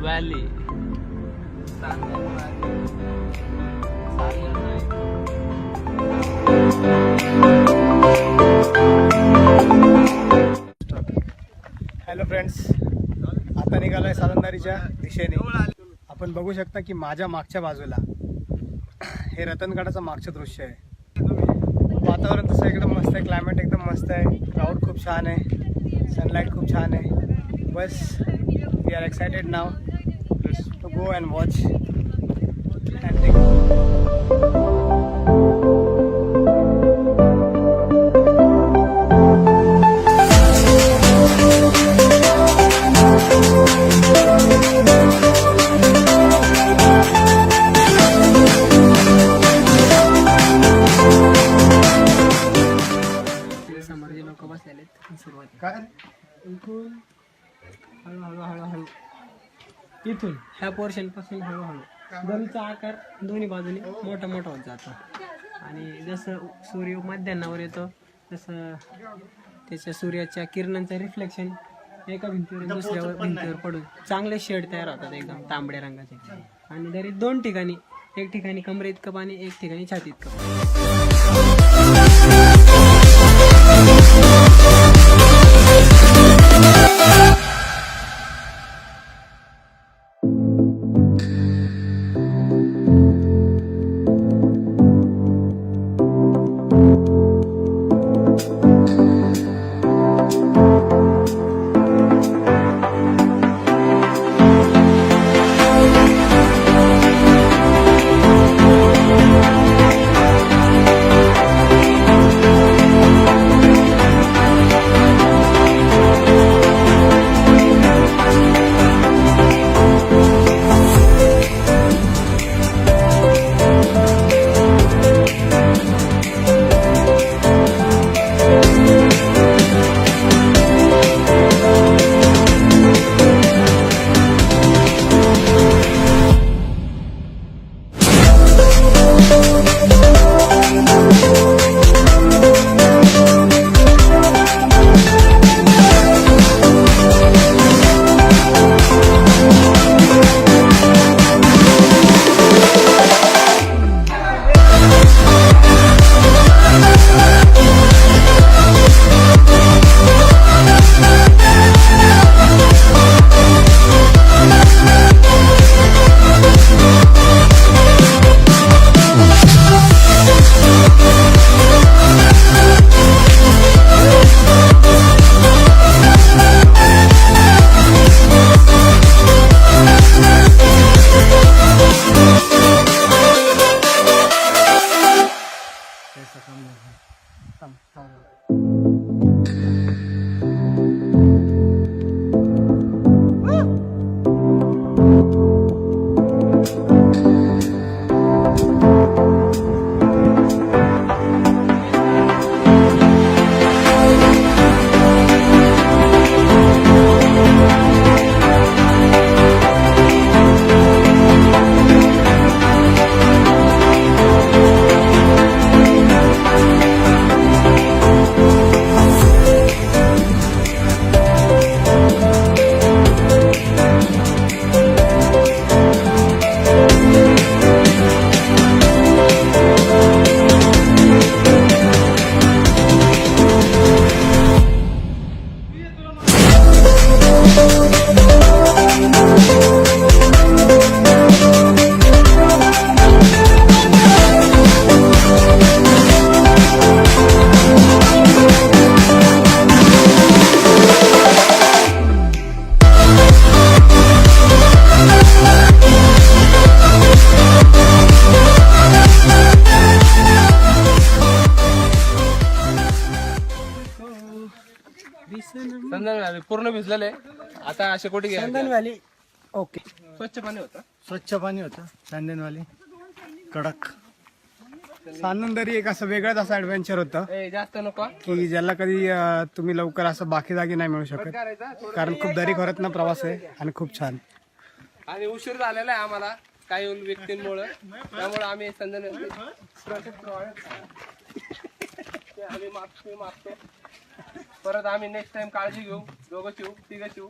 Valley hello friends, आता निघालोय सालंदारीच्या दिशेने. आपण बघू शकता की माझ्या मागच्या बाजूला हे रतनगडाचं मागचं दृश्य आहे. वातावरण तसं एकदम मस्त आहे, क्लायमेट एकदम मस्त आहे, क्राऊड खूप छान आहे, सनलाईट खूप छान आहे. बस we are excited now to go and watch and काय हळूहळू इथून ह्या पोर्शन पासून हळूहळू दमचा आकार दोन्ही बाजूने मोठा मोठा होत जातो आणि जसं सूर्य मध्यान्हावर येतो तसं त्याच्या सूर्याच्या किरणांचं रिफ्लेक्शन एका भिंतीवर दुसऱ्यावर भिंतीवर पडून चांगले शेड तयार होतात एकदम तांबड्या रंगाचे. आणि जरी दोन ठिकाणी, एक ठिकाणी कमरे इतकं पाणी, एक ठिकाणी छाती इतकं पाणी. पूर्ण भिजलेले. आता असे कुठे चंदन व्हॅली ओके. स्वच्छ पाणी होतं, स्वच्छ पाणी होतं. चंदन व्हॅली कडक. सालंदारी एक असं वेगळंच असं ऍडव्हेंचर होतं जास्त नको की ज्याला कधी तुम्ही लवकर असं बाकी जागी नाही मिळू शकत, कारण खूप दरी खरंच प्रवास आहे आणि खूप छान. आणि उशीर झालेला आहे आम्हाला काही व्यक्तींमुळे, त्यामुळे आम्ही संदन आम्ही मागतो परत आम्ही नेक्स्ट टाइम काळजी घेऊ, दोघं शिवू तिघं शिवू.